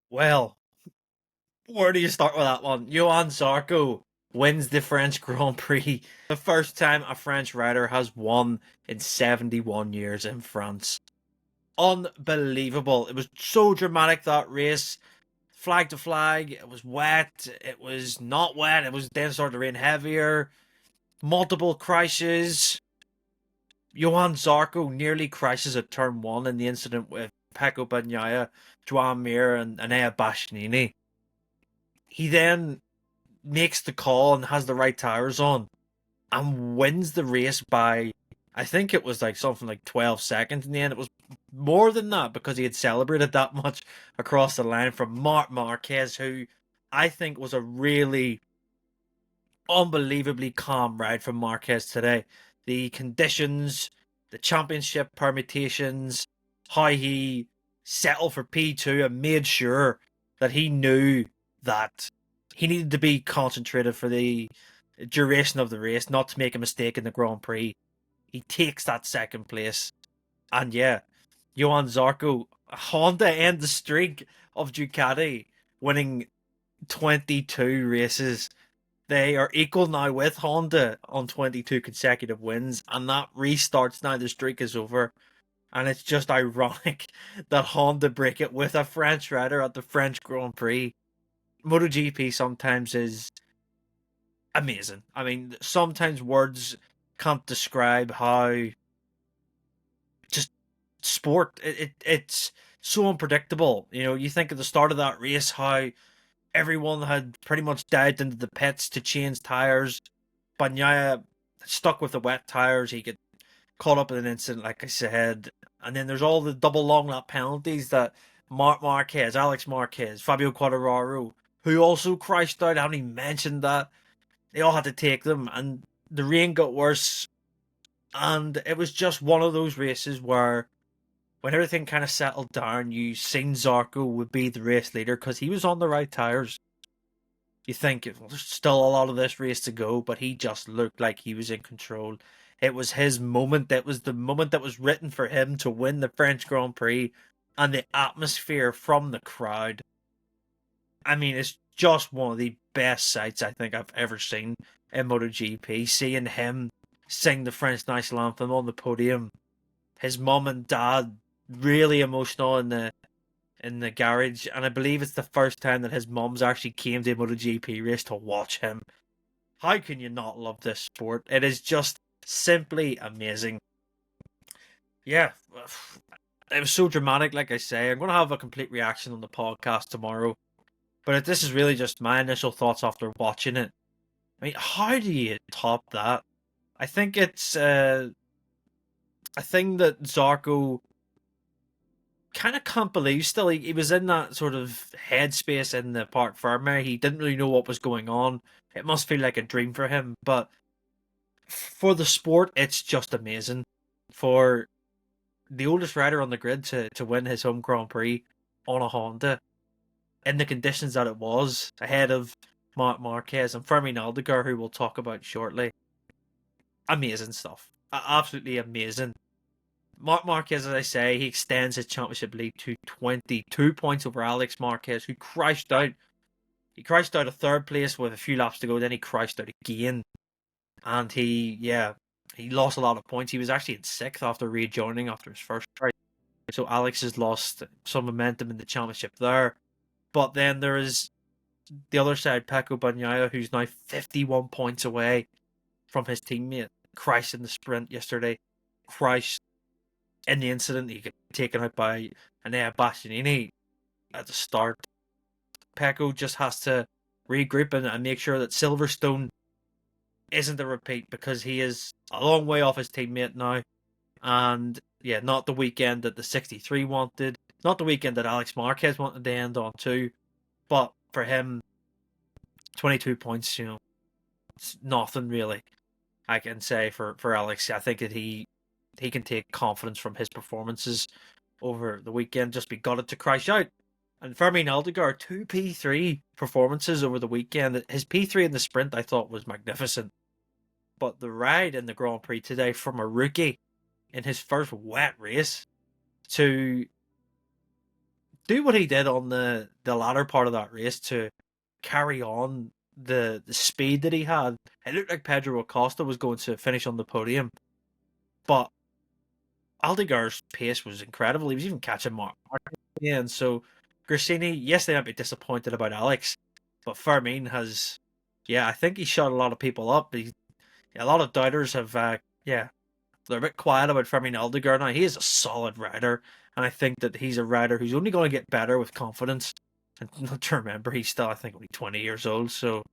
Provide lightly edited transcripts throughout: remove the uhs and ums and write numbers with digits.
Well, where do you start with that one? Johann Zarco wins the French Grand Prix. The first time a French rider has won in 71 years in France. Unbelievable. It was so dramatic, that race. Flag to flag. It was wet. It was not wet. It was then started to rain heavier. Multiple crashes. Johann Zarco nearly crashes at turn one in the incident with Pecco Bagnaia, Joan Mir, and Enea Bastianini. He then makes the call and has the right tyres on and wins the race by, I think it was like something like 12 seconds in the end. It was more than that because he had celebrated that much across the line from Marc Marquez, who I think was a really unbelievably calm ride from Marquez today. The conditions, the championship permutations, how he settled for P2 and made sure that he knew that he needed to be concentrated for the duration of the race, not to make a mistake in the Grand Prix. He takes that second place. And yeah, Johann Zarco, Honda end the streak of Ducati, winning 22 races. They are equal now with Honda on 22 consecutive wins, and that restarts now. The streak is over. And it's just ironic that Honda break it with a French rider at the French Grand Prix. MotoGP sometimes is amazing. I mean, sometimes words can't describe how just sport. It's so unpredictable. You know, you think at the start of that race how everyone had pretty much dived into the pits to change tires. Bagnaia stuck with the wet tires. He get caught up in an incident, like I said. And then there's all the double long lap penalties that Marc Marquez, Alex Marquez, Fabio Quartararo, who also crashed out. I haven't even mentioned that. They all had to take them, and the rain got worse. And it was just one of those races where, when everything kind of settled down, you seen Zarco would be the race leader because he was on the right tires. You think there's still a lot of this race to go, but he just looked like he was in control. It was his moment. It was the moment that was written for him to win the French Grand Prix, and the atmosphere from the crowd. I mean, it's just one of the best sights I think I've ever seen in MotoGP. Seeing him sing the French national anthem on the podium, his mum and dad really emotional in the garage, and I believe it's the first time that his mum's actually came to a MotoGP race to watch him. How can you not love this sport? It is just simply amazing. Yeah, it was so dramatic, like I say. I'm going to have a complete reaction on the podcast tomorrow, but this is really just my initial thoughts after watching it. I mean, how do you top that? I think it's a thing that Zarco kind of can't believe still. He was in that sort of headspace in the park farmer. He didn't really know what was going on. It must feel like a dream for him, but for the sport, it's just amazing. For the oldest rider on the grid to win his home Grand Prix on a Honda in the conditions that it was, ahead of Marc Marquez and Fermin Aldegar, who we'll talk about shortly. Amazing stuff. Absolutely amazing. Marc Marquez, as I say, he extends his championship lead to 22 points over Alex Marquez, who crashed out. He crashed out of third place with a few laps to go, then he crashed out again. And he lost a lot of points. He was actually in sixth after rejoining after his first try. So Alex has lost some momentum in the championship there. But then there is the other side, Pecco Bagnaia, who's now 51 points away from his teammate. Crashed in the sprint yesterday. Crashed in the incident. He got taken out by Enea Bastianini at the start. Pecco just has to regroup and make sure that Silverstone isn't a repeat, because he is a long way off his teammate now. And yeah, not the weekend that the 63 wanted, not the weekend that Alex Marquez wanted to end on too. But for him, 22 points, it's nothing really, I can say for Alex. I think that he can take confidence from his performances over the weekend. Just be gutted to crash out. And Fermin Aldegar, two P3 performances over the weekend. His P3 in the sprint I thought was magnificent. But the ride in the Grand Prix today from a rookie in his first wet race to do what he did on the latter part of that race to carry on the speed that he had. It looked like Pedro Acosta was going to finish on the podium, but Aldegar's pace was incredible. He was even catching Marc Marquez. Yeah, and so Grassini, yes, they might be disappointed about Alex, but Firmin has, yeah, I think he shot a lot of people up. A lot of doubters have, yeah, they're a bit quiet about Firmin Aldegar now. He is a solid rider, and I think that he's a rider who's only going to get better with confidence. And not to remember, he's still, I think, only 20 years old. So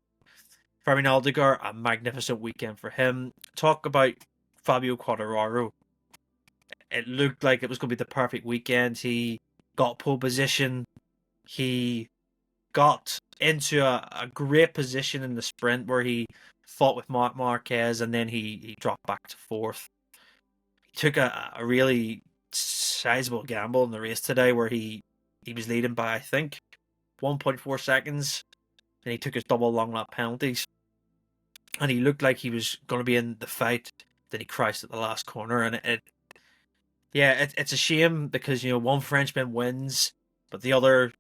Firmin Aldegar, a magnificent weekend for him. Talk about Fabio Quartararo. It looked like it was going to be the perfect weekend. He got pole position. He got into a great position in the sprint where he fought with Marc Marquez, and then he dropped back to fourth. He took a really sizable gamble in the race today where he was leading by, I think, 1.4 seconds. Then he took his double long lap penalties. And he looked like he was going to be in the fight. Then he crashed at the last corner. And it's a shame because, one Frenchman wins, but the other,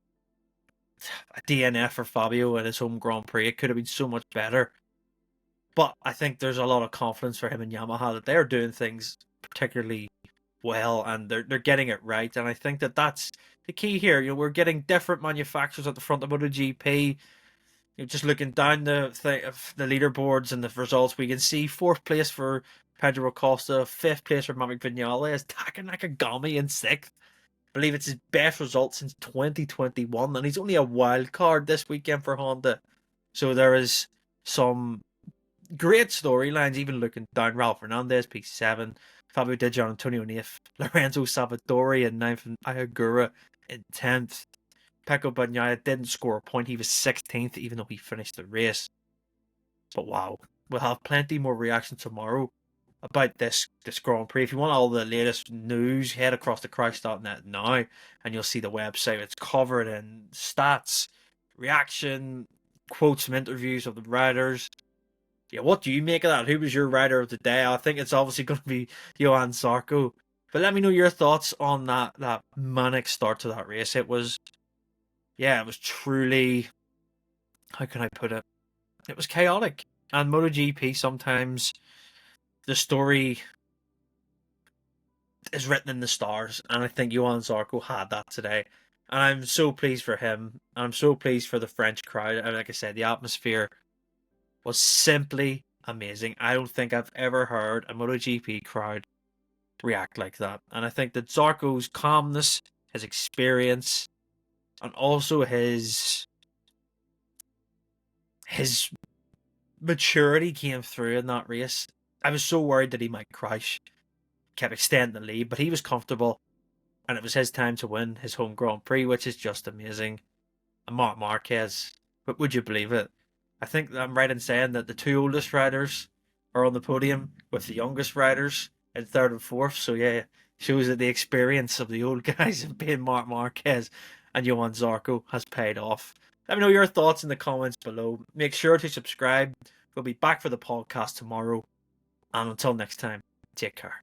a DNF for Fabio in his home Grand Prix. It could have been so much better. But I think there's a lot of confidence for him in Yamaha that they're doing things particularly well and they're getting it right. And I think that that's the key here. We're getting different manufacturers at the front of MotoGP. Just looking down the leaderboards and the results, we can see fourth place for Pedro Acosta, fifth place for Maverick Vinales, Taka Nakagami in sixth. I believe it's his best result since 2021, and he's only a wild card this weekend for Honda. So there is some great storylines, even looking down. Ralph Fernandez, P7, Fabio Di Gianantonio in 8th, Lorenzo Savadori in 9th, and Ayagura in 10th. Pecco Bagnaia didn't score a point. He was 16th, even though he finished the race. But wow, we'll have plenty more reaction tomorrow about this Grand Prix. If you want all the latest news, head across to Crash.net now, and you'll see the website. It's covered in stats, reaction, quotes from interviews of the riders. Yeah, what do you make of that? Who was your rider of the day? I think it's obviously going to be Johann Zarco. But let me know your thoughts on that manic start to that race. It was truly, how can I put it? It was chaotic. And MotoGP, sometimes the story is written in the stars. And I think Johann Zarco had that today. And I'm so pleased for him. I'm so pleased for the French crowd. Like I said, the atmosphere was simply amazing. I don't think I've ever heard a MotoGP crowd react like that. And I think that Zarco's calmness, his experience, and also his maturity came through in that race. I was so worried that he might crash. Kept extending the lead, but he was comfortable. And it was his time to win his home Grand Prix, which is just amazing. And Marc Marquez, but would you believe it? I think I'm right in saying that the two oldest riders are on the podium with the youngest riders in third and fourth. So yeah, shows that the experience of the old guys of being Marc Marquez and Johann Zarco has paid off. Let me know your thoughts in the comments below. Make sure to subscribe. We'll be back for the podcast tomorrow. And until next time, take care.